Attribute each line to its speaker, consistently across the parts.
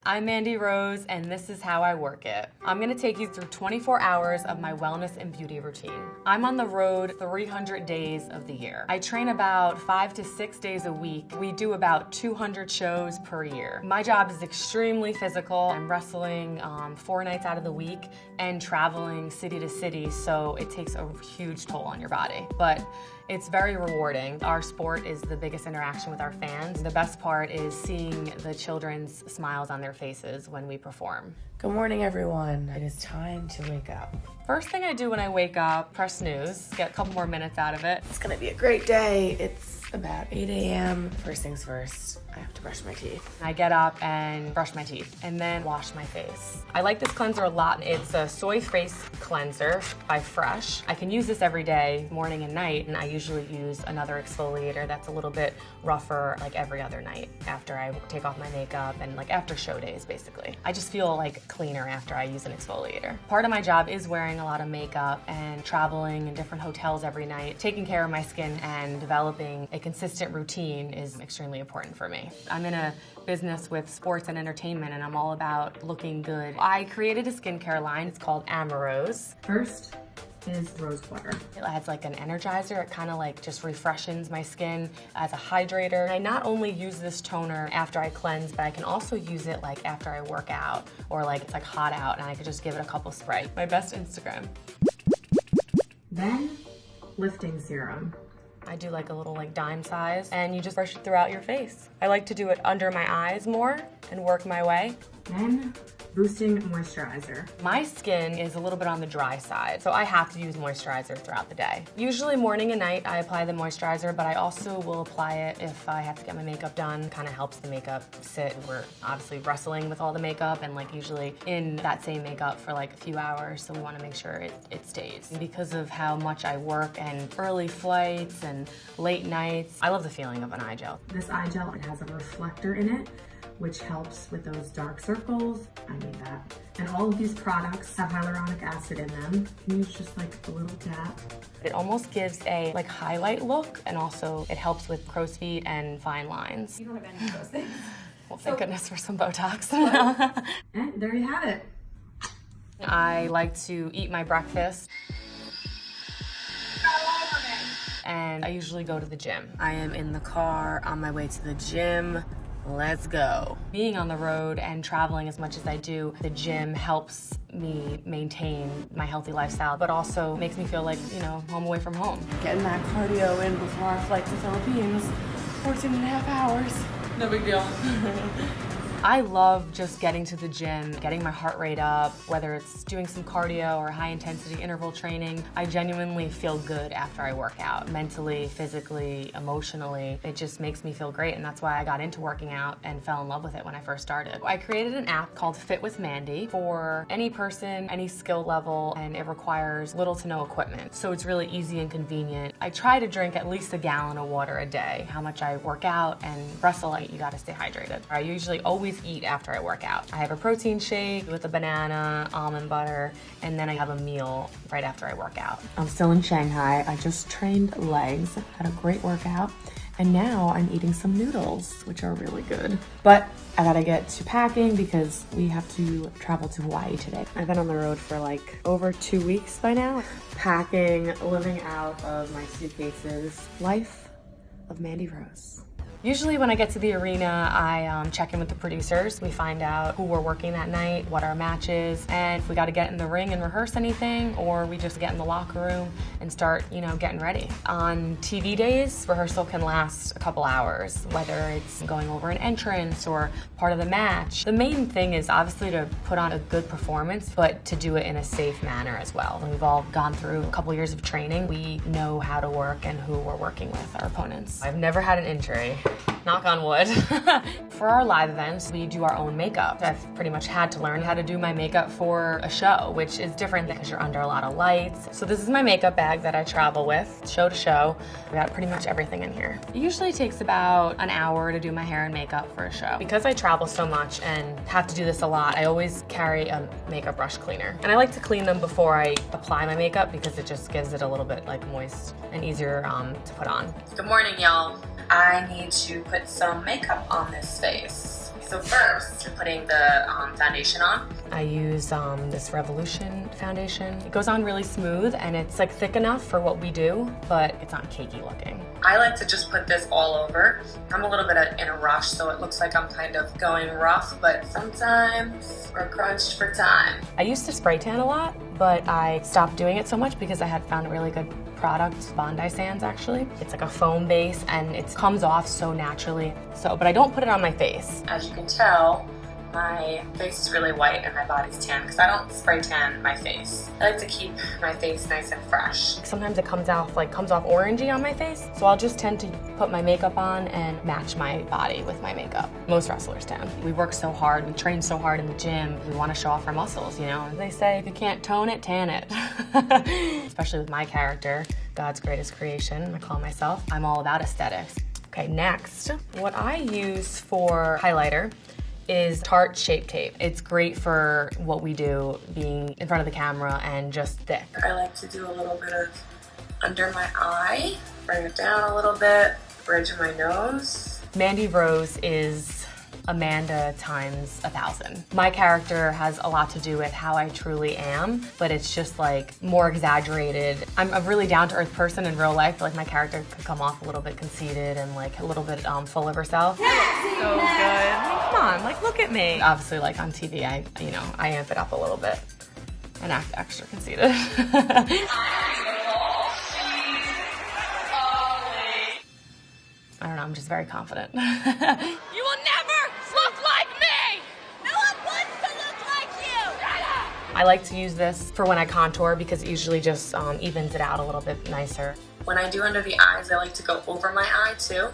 Speaker 1: I'm Mandy Rose, and this is how I work it. I'm gonna take you through 24 hours of my wellness and beauty routine. I'm on the road 300 days of the year. I train about 5 to 6 days a week. We do about 200 shows per year. My job is extremely physical. I'm wrestling 4 nights out of the week and traveling city to city, so it takes a huge toll on your body. But it's very rewarding. Our sport is the biggest interaction with our fans. The best part is seeing the children's smiles on their faces when we perform.
Speaker 2: Good morning, everyone. It is time to wake up.
Speaker 1: First thing I do when I wake up, press snooze, get a couple more minutes out of it.
Speaker 2: It's gonna be a great day. It's about 8 a.m. First things first, I have to brush my teeth.
Speaker 1: I get up and brush my teeth and then wash my face. I like this cleanser a lot. It's a soy face cleanser by Fresh. I can use this every day, morning and night, and I usually use another exfoliator that's a little bit rougher like every other night after I take off my makeup and like after show days, basically. I just feel like cleaner after I use an exfoliator. Part of my job is wearing a lot of makeup and traveling in different hotels every night. Taking care of my skin and developing a consistent routine is extremely important for me. I'm in a business with sports and entertainment, and I'm all about looking good. I created a skincare line. It's called Amarose. First is rose water. It adds like an energizer. It kind of like just refreshes my skin as a hydrator. I not only use this toner after I cleanse, but I can also use it like after I work out or like it's like hot out and I could just give it a couple spray. My best Instagram. Then lifting serum. I do like a little like dime size and you just brush it throughout your face. I like to do it under my eyes more and work my way. Then boosting moisturizer. My skin is a little bit on the dry side, so I have to use moisturizer throughout the day. Usually morning and night I apply the moisturizer, but I also will apply it if I have to get my makeup done. Kind of helps the makeup sit. We're obviously wrestling with all the makeup and like usually in that same makeup for like a few hours, so we want to make sure it stays. And because of how much I work and early flights and late nights, I love the feeling of an eye gel. This eye gel, it has a reflector in it, which helps with those dark circles. I need that. And all of these products have hyaluronic acid in them. You use just like a little dab. It almost gives a like highlight look, and also it helps with crow's feet and fine lines.
Speaker 3: You don't have any of those things.
Speaker 1: Well, thank goodness for some Botox.
Speaker 3: And there you have it.
Speaker 1: I like to eat my breakfast. And I usually go to the gym. I am in the car on my way to the gym. Let's go. Being on the road and traveling as much as I do, the gym helps me maintain my healthy lifestyle, but also makes me feel like, you know, home away from home.
Speaker 2: Getting that cardio in before our flight to Philippines, 14 and a half hours.
Speaker 1: No big deal. I love just getting to the gym, getting my heart rate up, whether it's doing some cardio or high intensity interval training. I genuinely feel good after I work out, mentally, physically, emotionally. It just makes me feel great, and that's why I got into working out and fell in love with it when I first started. I created an app called Fit with Mandy for any person, any skill level, and it requires little to no equipment. So it's really easy and convenient. I try to drink at least a gallon of water a day. How much I work out and wrestle, you gotta stay hydrated. I usually always eat after I work out. I have a protein shake with a banana, almond butter, and then I have a meal right after I work out. I'm still in Shanghai. I just trained legs, had a great workout, and now I'm eating some noodles, which are really good. But I gotta get to packing because we have to travel to Hawaii today. I've been on the road for like over 2 weeks by now. Packing, living out of my suitcases. Life of Mandy Rose. Usually when I get to the arena, I check in with the producers. We find out who we're working that night, what our match is, and if we got to get in the ring and rehearse anything, or we just get in the locker room and start, you know, getting ready. On TV days, rehearsal can last a couple hours, whether it's going over an entrance or part of the match. The main thing is obviously to put on a good performance, but to do it in a safe manner as well. And we've all gone through a couple years of training. We know how to work and who we're working with, our opponents. I've never had an injury. Knock on wood. For our live events, we do our own makeup. I've pretty much had to learn how to do my makeup for a show, which is different because you're under a lot of lights. So this is my makeup bag that I travel with, show to show. We got pretty much everything in here. It usually takes about an hour to do my hair and makeup for a show. Because I travel so much and have to do this a lot, I always carry a makeup brush cleaner. And I like to clean them before I apply my makeup because it just gives it a little bit like moist and easier to put on. Good morning, y'all. I need to put some makeup on this face. So first, you're putting the foundation on. I use this Revolution foundation. It goes on really smooth and it's like thick enough for what we do, but it's not cakey looking. I like to just put this all over. I'm a little bit in a rush, so it looks like I'm kind of going rough, but sometimes we're crunched for time. I used to spray tan a lot, but I stopped doing it so much because I had found a really good product, Bondi Sands actually. It's like a foam base and it comes off so naturally. But I don't put it on my face. As you can tell, my face is really white and my body's tan because I don't spray tan my face. I like to keep my face nice and fresh. Sometimes it comes off orangey on my face, so I'll just tend to put my makeup on and match my body with my makeup. Most wrestlers tan. We work so hard, we train so hard in the gym, we want to show off our muscles, you know? They say if you can't tone it, tan it. Especially with my character, God's greatest creation, I call myself. I'm all about aesthetics. Okay, next, what I use for highlighter is Tarte Shape Tape. It's great for what we do, being in front of the camera and just thick. I like to do a little bit of under my eye, bring it down a little bit, bridge of my nose. Mandy Rose is Amanda times 1,000. My character has a lot to do with how I truly am, but it's just like more exaggerated. I'm a really down-to-earth person in real life, but like my character could come off a little bit conceited and like a little bit full of herself. So good. Come on, like look at me. Obviously, like on TV, I amp it up a little bit and act extra conceited. I don't know, I'm just very confident. You will never look like me! No one wants to look like you! I like to use this for when I contour because it usually just evens it out a little bit nicer. When I do under the eyes, I like to go over my eye too,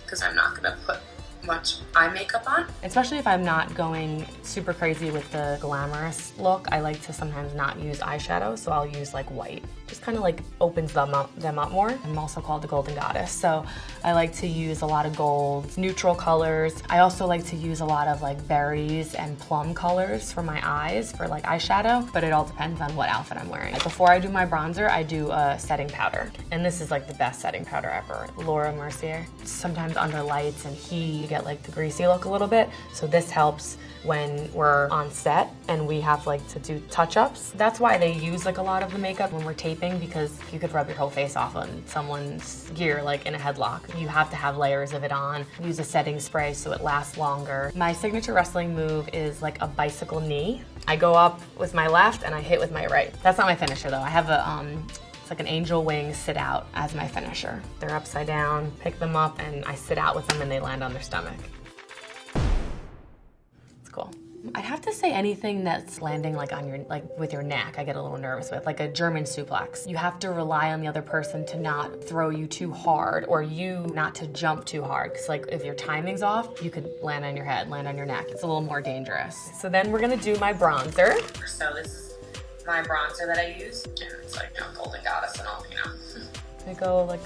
Speaker 1: because I'm not gonna put much eye makeup on. Especially if I'm not going super crazy with the glamorous look, I like to sometimes not use eyeshadow, so I'll use like white. Just kind of like opens them up more. I'm also called the Golden Goddess, so I like to use a lot of golds, neutral colors. I also like to use a lot of like berries and plum colors for my eyes for like eyeshadow, but it all depends on what outfit I'm wearing. Like before I do my bronzer, I do a setting powder, and this is like the best setting powder ever, Laura Mercier. Sometimes under lights and heat, you get like the greasy look a little bit, so this helps when we're on set and we have like to do touch-ups. That's why they use like a lot of the makeup when we're taping, because you could rub your whole face off on someone's gear like in a headlock. You have to have layers of it on. Use a setting spray so it lasts longer. My signature wrestling move is like a bicycle knee. I go up with my left and I hit with my right. That's not my finisher though. I have a it's like an angel wing sit out as my finisher. They're upside down, pick them up, and I sit out with them and they land on their stomach. It's cool. I'd have to say anything that's landing like on your, like with your neck, I get a little nervous with, like a German suplex. You have to rely on the other person to not throw you too hard or you not to jump too hard. Cause like if your timing's off, you could land on your head, land on your neck. It's a little more dangerous. So then we're gonna do my bronzer. So this is my bronzer that I use. And it's like, Golden Goddess and all, I go like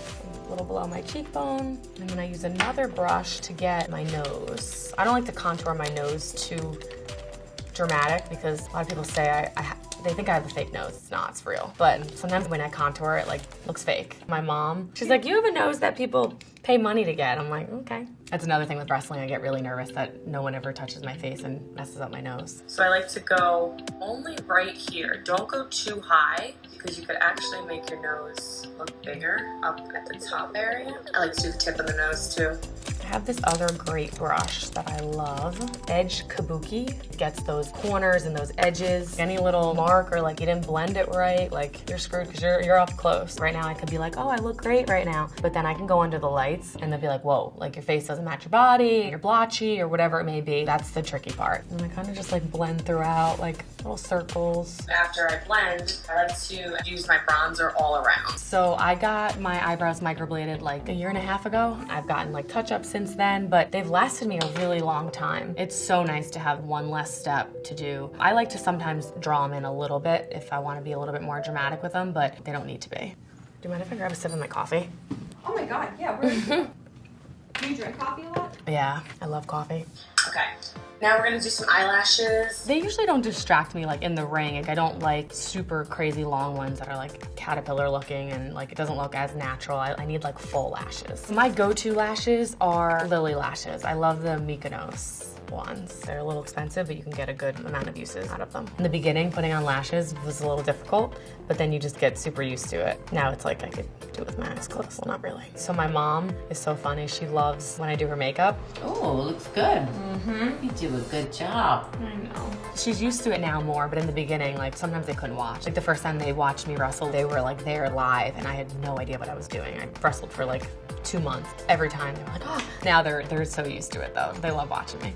Speaker 1: a little below my cheekbone, and then I use another brush to get my nose. I don't like to contour my nose too dramatic because a lot of people say they think I have a fake nose. It's not, it's real. But sometimes when I contour it, like looks fake. My mom, she's like, you have a nose that people pay money to get. I'm like, okay. That's another thing with wrestling. I get really nervous that no one ever touches my face and messes up my nose. So I like to go only right here. Don't go too high because you could actually make your nose look bigger up at the top area. I like to do the tip of the nose too. I have this other great brush that I love, Edge Kabuki. It gets those corners and those edges. Any little mark or like you didn't blend it right, like you're screwed because you're up close. Right now I could be like, oh, I look great right now. But then I can go under the lights and they'll be like, whoa, like your face doesn't match your body, you're blotchy or whatever it may be. That's the tricky part. And I kind of just like blend throughout, like little circles. After I blend, I like to use my bronzer all around. So I got my eyebrows microbladed like a year and a half ago. I've gotten like touch-ups since then, but they've lasted me a really long time. It's so nice to have one less step to do. I like to sometimes draw them in a little bit if I want to be a little bit more dramatic with them, but they don't need to be. Do you mind if I grab a sip of my coffee?
Speaker 3: Oh my God, yeah. Do you drink coffee a lot?
Speaker 1: Yeah, I love coffee. Okay, now we're gonna do some eyelashes. They usually don't distract me like in the ring. Like, I don't like super crazy long ones that are like caterpillar looking and like it doesn't look as natural. I need like full lashes. My go-to lashes are Lily lashes. I love the Mykonos. ones. They're a little expensive, but you can get a good amount of uses out of them. In the beginning, putting on lashes was a little difficult, but then you just get super used to it. Now it's like I could do it with my eyes closed. Well, not really. So my mom is so funny. She loves when I do her makeup.
Speaker 4: Oh, looks good. Mm-hmm. You do a good job.
Speaker 1: I know. She's used to it now more, but in the beginning, like sometimes they couldn't watch. Like the first time they watched me wrestle, they were like there live and I had no idea what I was doing. I wrestled for like 2 months. Every time they were like, oh. Now they're so used to it though. They love watching me.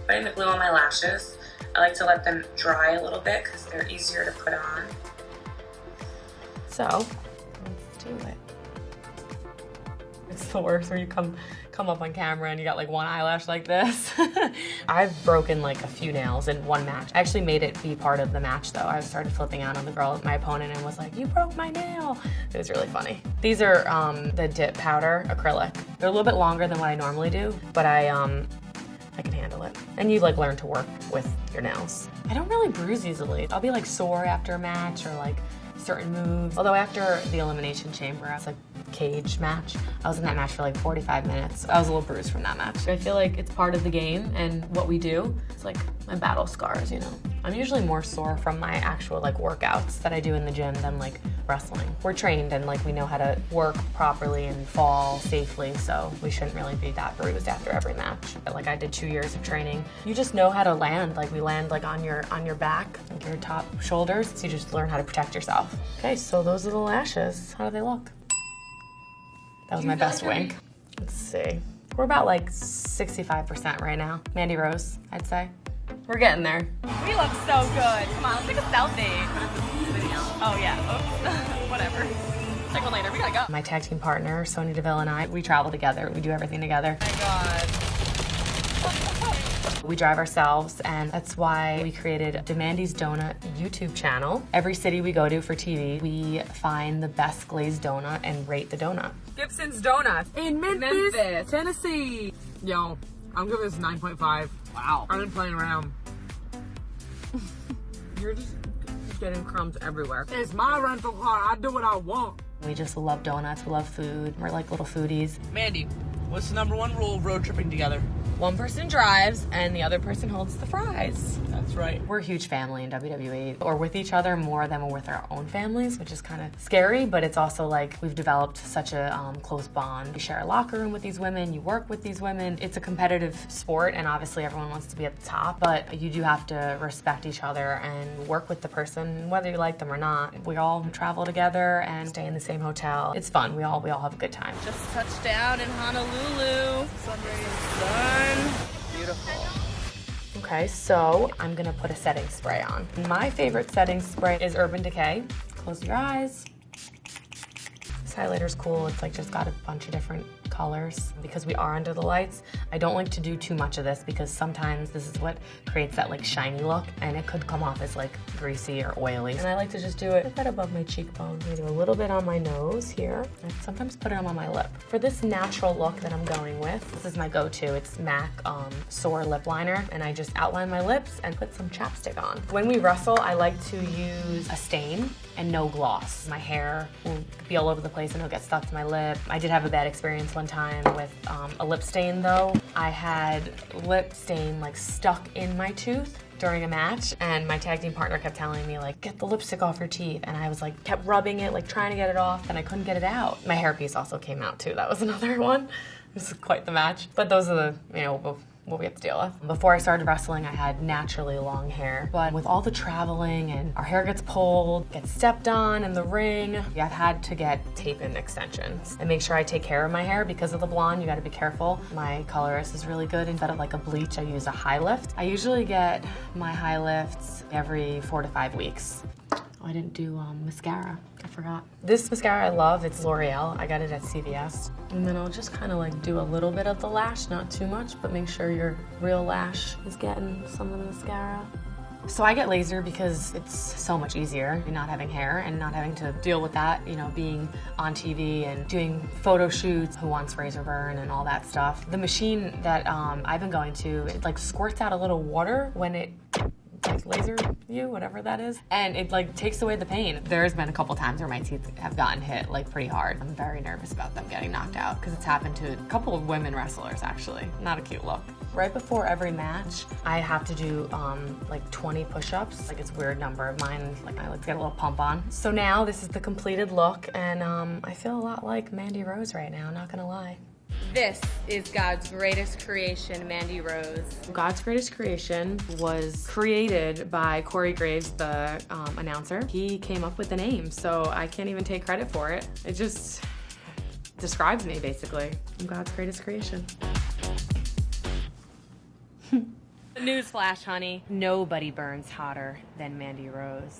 Speaker 1: Putting the glue on my lashes, I like to let them dry a little bit because they're easier to put on. So, let's do it. It's the worst when you come up on camera and you got like one eyelash like this. I've broken like a few nails in one match. I actually made it be part of the match though. I started flipping out on the girl, my opponent, and was like, you broke my nail. It was really funny. These are the dip powder acrylic. They're a little bit longer than what I normally do, but I can handle it. And you like learn to work with your nails. I don't really bruise easily. I'll be like sore after a match or like certain moves. Although after the Elimination Chamber, it's like cage match. I was in that match for like 45 minutes. I was a little bruised from that match. I feel like it's part of the game and what we do. It's like my battle scars, you know. I'm usually more sore from my actual like workouts that I do in the gym than like wrestling. We're trained and like we know how to work properly and fall safely, so we shouldn't really be that bruised after every match. But like I did 2 years of training. You just know how to land. Like we land like on your back, like your top shoulders, so you just learn how to protect yourself. Okay, so those are the lashes. How do they look? That was my best wink. Let's see. We're about like 65% right now. Mandy Rose, I'd say. We're getting there.
Speaker 3: We look so good. Come on, let's take a selfie. Oh yeah, oops, whatever. Take one later, we gotta go.
Speaker 1: My tag team partner, Sonya Deville, and I, we travel together. We do everything together.
Speaker 3: Oh my God.
Speaker 1: We drive ourselves, and that's why we created Demandy's Donut YouTube channel. Every city we go to for TV, we find the best glazed donut and rate the donut.
Speaker 5: Gibson's Donuts in Memphis, Tennessee. Yo, I'm giving this 9.5. Wow. I've been playing around. You're just getting crumbs everywhere. It's my rental car. I do what I want.
Speaker 1: We just love donuts. We love food. We're like little foodies.
Speaker 5: Mandy, what's the #1 rule of road tripping together?
Speaker 1: One person drives and the other person holds the fries.
Speaker 5: That's right.
Speaker 1: We're a huge family in WWE. We're with each other more than we're with our own families, which is kind of scary, but it's also like we've developed such a close bond. You share a locker room with these women, you work with these women. It's a competitive sport and obviously everyone wants to be at the top, but you do have to respect each other and work with the person, whether you like them or not. We all travel together and stay in the same hotel. It's fun. We all have a good time.
Speaker 3: Just touched down in Honolulu. Sun rays, sun.
Speaker 5: Beautiful.
Speaker 1: Okay, so I'm gonna put a setting spray on. My favorite setting spray is Urban Decay. Close your eyes. This highlighter's cool. It's like just got a bunch of different colors. Because we are under the lights, I don't like to do too much of this because sometimes this is what creates that like shiny look and it could come off as like greasy or oily. And I like to just do it right above my cheekbone. I'm gonna do a little bit on my nose here. And sometimes put it on my lip. For this natural look that I'm going with, this is my go-to. It's MAC Soar Lip Liner. And I just outline my lips and put some chapstick on. When we wrestle, I like to use a stain and no gloss. My hair will be all over the place and it'll get stuck to my lip. I did have a bad experience one time with a lip stain though. I had lip stain like stuck in my tooth during a match and my tag team partner kept telling me like, get the lipstick off your teeth. And I was like, kept rubbing it, like trying to get it off and I couldn't get it out. My hairpiece also came out too. That was another one. This is quite the match. But those are the, you know, what we have to deal with. Before I started wrestling, I had naturally long hair, but with all the traveling and our hair gets pulled, gets stepped on in the ring, I've had to get tape-in extensions and make sure I take care of my hair because of the blonde. You got to be careful. My colorist is really good. Instead of like a bleach, I use a high lift. I usually get my high lifts every 4 to 5 weeks. I didn't do mascara. I forgot. This mascara I love, it's L'Oreal. I got it at CVS. And then I'll just kind of like do a little bit of the lash, not too much, but make sure your real lash is getting some of the mascara. So I get laser because it's so much easier not having hair and not having to deal with that, you know, being on TV and doing photo shoots, Who Wants Razor Burn and all that stuff. The machine that I've been going to, it like squirts out a little water when it like laser you, whatever that is, and it like takes away the pain. There's been a couple times where my teeth have gotten hit like pretty hard. I'm very nervous about them getting knocked out because it's happened to a couple of women wrestlers actually. Not a cute look. Right before every match, I have to do like 20 push-ups. Like it's a weird number. Mine, like I like to get a little pump on. So now this is the completed look, and I feel a lot like Mandy Rose right now, not gonna lie.
Speaker 3: This is God's greatest creation, Mandy Rose.
Speaker 1: God's Greatest Creation was created by Corey Graves, the announcer. He came up with the name, so I can't even take credit for it. It just describes me, basically. I'm God's greatest creation. Newsflash, honey. Nobody burns hotter than Mandy Rose.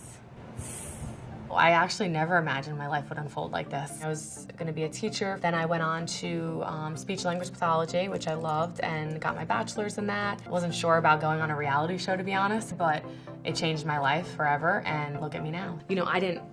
Speaker 1: I actually never imagined my life would unfold like this. I was going to be a teacher. Then I went on to speech language pathology, which I loved, and got my bachelor's in that. Wasn't sure about going on a reality show, to be honest, but it changed my life forever, and look at me now. You know,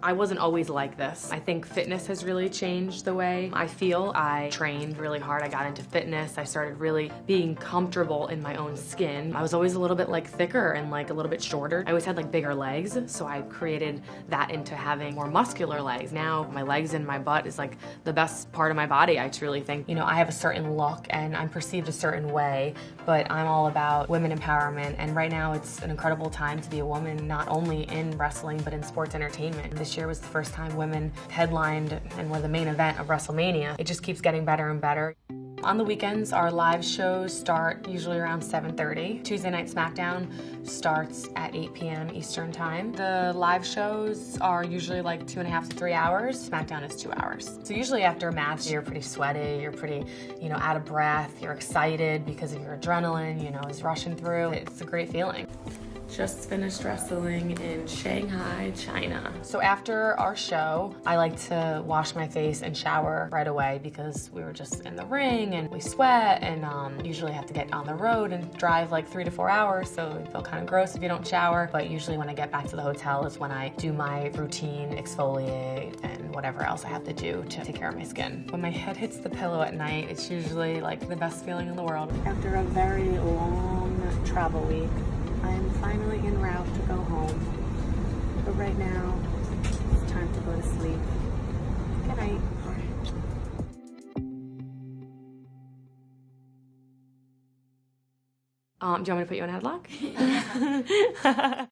Speaker 1: I wasn't always like this. I think fitness has really changed the way I feel. I trained really hard. I got into fitness. I started really being comfortable in my own skin. I was always a little bit like thicker and like a little bit shorter. I always had like bigger legs, so I created that into having more muscular legs. Now my legs and my butt is like the best part of my body, I truly think. You know, I have a certain look and I'm perceived a certain way, but I'm all about women empowerment, and right now it's an incredible time to be a woman, not only in wrestling but in sports entertainment. This year was the first time women headlined and were the main event of WrestleMania. It just keeps getting better and better. On the weekends, our live shows start usually around 7:30. Tuesday Night SmackDown starts at 8 p.m. Eastern Time. The live shows are usually like 2.5 to 3 hours. SmackDown is 2 hours. So usually after a match, you're pretty sweaty, you're pretty, out of breath, you're excited because of your adrenaline, is rushing through. It's a great feeling. Just finished wrestling in Shanghai, China. So after our show, I like to wash my face and shower right away because we were just in the ring and we sweat, and usually have to get on the road and drive like 3 to 4 hours, so it feel kind of gross if you don't shower. But usually when I get back to the hotel is when I do my routine, exfoliate, and whatever else I have to do to take care of my skin. When my head hits the pillow at night, it's usually like the best feeling in the world. After a very long travel week, I'm finally en route to go home, but right now, it's time to go to sleep. Good night. Do you want me to put you in a headlock?